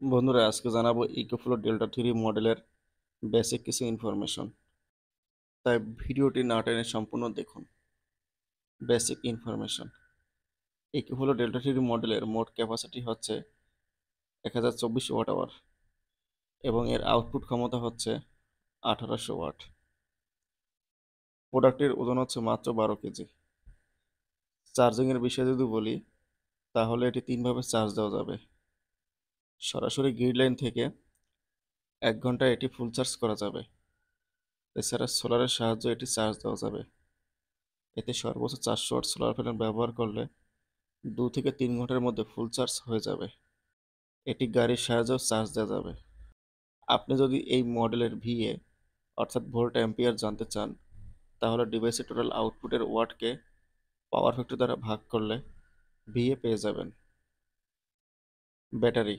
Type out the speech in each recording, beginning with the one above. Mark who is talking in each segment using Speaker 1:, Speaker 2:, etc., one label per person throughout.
Speaker 1: বন্ধুরা, আজকে জানাবো ইকোফ্লো ডেল্টা থ্রি মডেলের বেসিক কিছু ইনফরমেশন। তাই ভিডিওটি না টেনে সম্পূর্ণ দেখুন। Basic information: EcoFlow delta three মডেলের মোট ক্যাপাসিটি হচ্ছে 1024 ওয়াট আওয়ার এবং এর আউটপুট ক্ষমতা হচ্ছে 1800 ওয়াট। প্রোডাক্টের ওজন হচ্ছে মাত্র 12 কেজি। চার্জিংয়ের বিষয়ে যদি বলি, তাহলে এটি তিনভাবে চার্জ দেওয়া যাবে। সরাসরি গ্রিড লাইন থেকে 1 ঘন্টায় এটি ফুল চার্জ করা যাবে। এছাড়া সোলারের সাহায্যে এটি চার্জ দেওয়া যাবে। এতে সর্বোচ্চ 400 ওয়াট সোলার প্যানেল ব্যবহার করলে 2 থেকে 3 ঘন্টার মধ্যে ফুল চার্জ হয়ে যাবে। এটি গাড়ির সাহায্যেও চার্জ দেওয়া যাবে। আপনি যদি এই মডেলের ভিএ অর্থাৎ ভোল্ট অ্যাম্পিয়ার জানতে চান, তাহলে ডিভাইসের টোটাল আউটপুটের ওয়াটকে পাওয়ার ফ্যাক্টর দ্বারা ভাগ করলে ভিএ পেয়ে যাবেন। ব্যাটারি: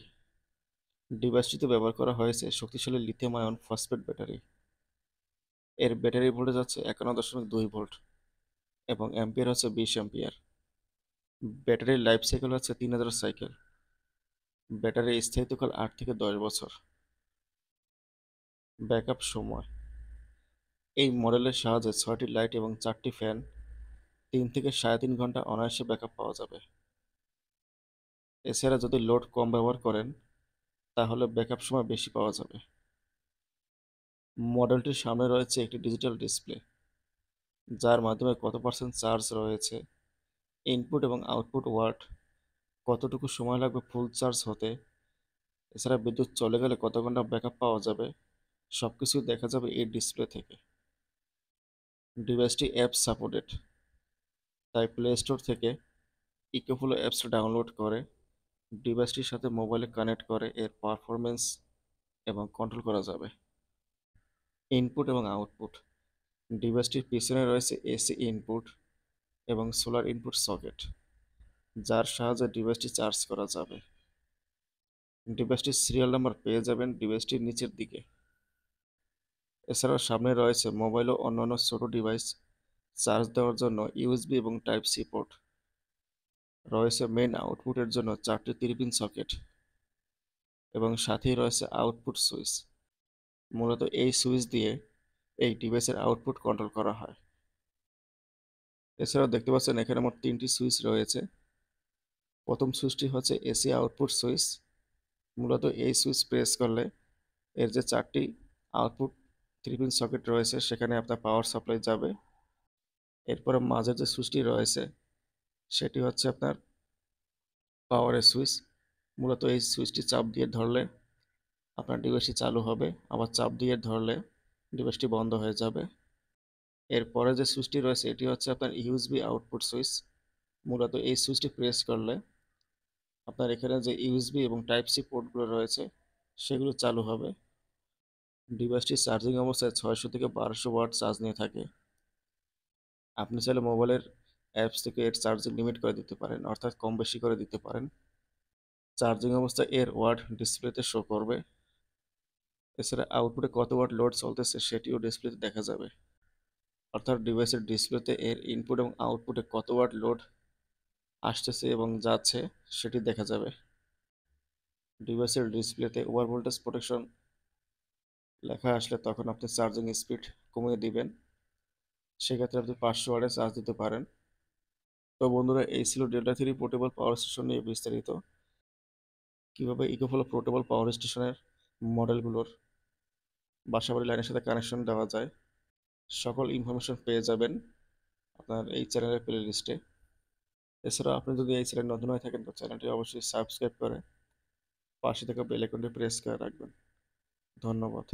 Speaker 1: ডিভাইসটিতে ব্যবহার করা হয়েছে শক্তিশালী লিথিয়াম আয়ন ফসফেট ব্যাটারি। এর ব্যাটারি ভোল্টেজ হচ্ছে 51.2 ভোল্ট এবং অ্যাম্পিয়ার হচ্ছে 20 অ্যাম্পিয়ার। ব্যাটারির লাইফ সাইকেল হচ্ছে 3000 সাইকেল। ব্যাটারির স্থায়িত্বকাল 8 থেকে 10 বছর। ব্যাকআপ সময়: এই মডেলের সাহায্যে 6টি লাইট এবং 4টি ফ্যান 3 থেকে 3.5 ঘন্টা অনায়াসে ব্যাকআপ পাওয়া যাবে। এছাড়া যদি লোড কম ব্যবহার করেন, তাহলে ব্যাকআপ সময় বেশি পাওয়া যাবে। মডেলটির সামনে রয়েছে একটি ডিজিটাল ডিসপ্লে, যার মাধ্যমে কত পার্সেন্ট চার্জ রয়েছে, ইনপুট এবং আউটপুট ওয়াট, কতটুকু সময় লাগবে ফুল চার্জ হতে, এছাড়া বিদ্যুৎ চলে গেলে কত ঘন্টা ব্যাকআপ পাওয়া যাবে, সবকিছুই দেখা যাবে এই ডিসপ্লে থেকে। ডিভাইসটি অ্যাপ সাপোর্টেড, তাই প্লে স্টোর থেকে ইকোফ্লো অ্যাপসটা ডাউনলোড করে ডিভাইসটির সাথে মোবাইলে কানেক্ট করে এর পারফরমেন্স এবং কন্ট্রোল করা যাবে। ইনপুট এবং আউটপুট: ডিভাইসটির পিছনে রয়েছে এসি ইনপুট এবং সোলার ইনপুট সকেট, যার সাহায্যে ডিভাইসটি চার্জ করা যাবে। ডিভাইসটির সিরিয়াল নাম্বার পেয়ে যাবেন ডিভাইসটির নিচের দিকে। এছাড়াও সামনে রয়েছে মোবাইল ও অন্যান্য ছোট ডিভাইস চার্জ দেওয়ার জন্য ইউএসবি এবং টাইপ সি পোর্ট। রয়েছে মেইন আউটপুটের জন্য 4টি 3 পিন সকেট এবং সাথেই রয়েছে আউটপুট সুইচ। মূলত এই সুইচ দিয়ে এই ডিভাইসের আউটপুট কন্ট্রোল করা হয়। এছাড়াও দেখতে পাচ্ছেন এখানে মোট 3টি সুইচ রয়েছে। প্রথম সুইচটি হচ্ছে এসি আউটপুট সুইচ। মূলত এই সুইচ প্রেস করলে এর যে 4টি আউটপুট 3 পিন সকেট রয়েছে সেখানে আপনার পাওয়ার সাপ্লাই যাবে। এরপরে মাঝের যে সুইচটি রয়েছে সেটি হচ্ছে আপনার পাওয়ারের সুইচ। মূলত এই সুইচটি চাপ দিয়ে ধরলে আপনার ডিভাইসটি চালু হবে, আবার চাপ দিয়ে ধরলে ডিভাইসটি বন্ধ হয়ে যাবে। এরপরে যে সুইচটি রয়েছে এটি হচ্ছে আপনার ইউএসবি আউটপুট সুইচ। মূলত এই সুইচটি প্রেস করলে আপনার এখানে যে ইউএসবি এবং টাইপ সি পোর্টগুলো রয়েছে সেগুলো চালু হবে। ডিভাইসটি চার্জিং অবস্থায় 600 থেকে 1200 ওয়াট চার্জ নিয়ে থাকে। আপনি চাইলে মোবাইলের অ্যাপস থেকে এর চার্জিং লিমিট করে দিতে পারেন, অর্থাৎ কম বেশি করে দিতে পারেন। চার্জিং অবস্থায় এর ওয়াট ডিসপ্লেতে শো করবে। এছাড়া আউটপুটে কত ওয়াট লোড চলতেছে সেটিও ডিসপ্লেতে দেখা যাবে, অর্থাৎ ডিভাইসের ডিসপ্লেতে এর ইনপুট এবং আউটপুটে কত ওয়াট লোড আসতেছে এবং যাচ্ছে সেটি দেখা যাবে। ডিভাইসের ডিসপ্লেতে ওভার ভোল্টেজ প্রোটেকশন লেখা আসলে তখন আপনি চার্জিং স্পিড কমিয়ে দিবেন, সেক্ষেত্রে আপনি 500 ওয়াটে চার্জ দিতে পারেন। তো বন্ধুরা, এই ছিল delta three portable power station নিয়ে বিস্তারিত। কীভাবে ইকোফ্লো পোর্টেবল পাওয়ার স্টেশনের মডেলগুলোর বাসাবাড়ি লাইনের সাথে কানেকশন দেওয়া যায়, সকল ইনফরমেশন পেয়ে যাবেন আপনার এই চ্যানেলের প্লে লিস্টে। এছাড়াও আপনি যদি এই চ্যানেল নতুন হয়ে থাকেন তো চ্যানেলটি অবশ্যই সাবস্ক্রাইব করে পাশে থাকা বেল আইকনটি প্রেস করে রাখবেন। ধন্যবাদ।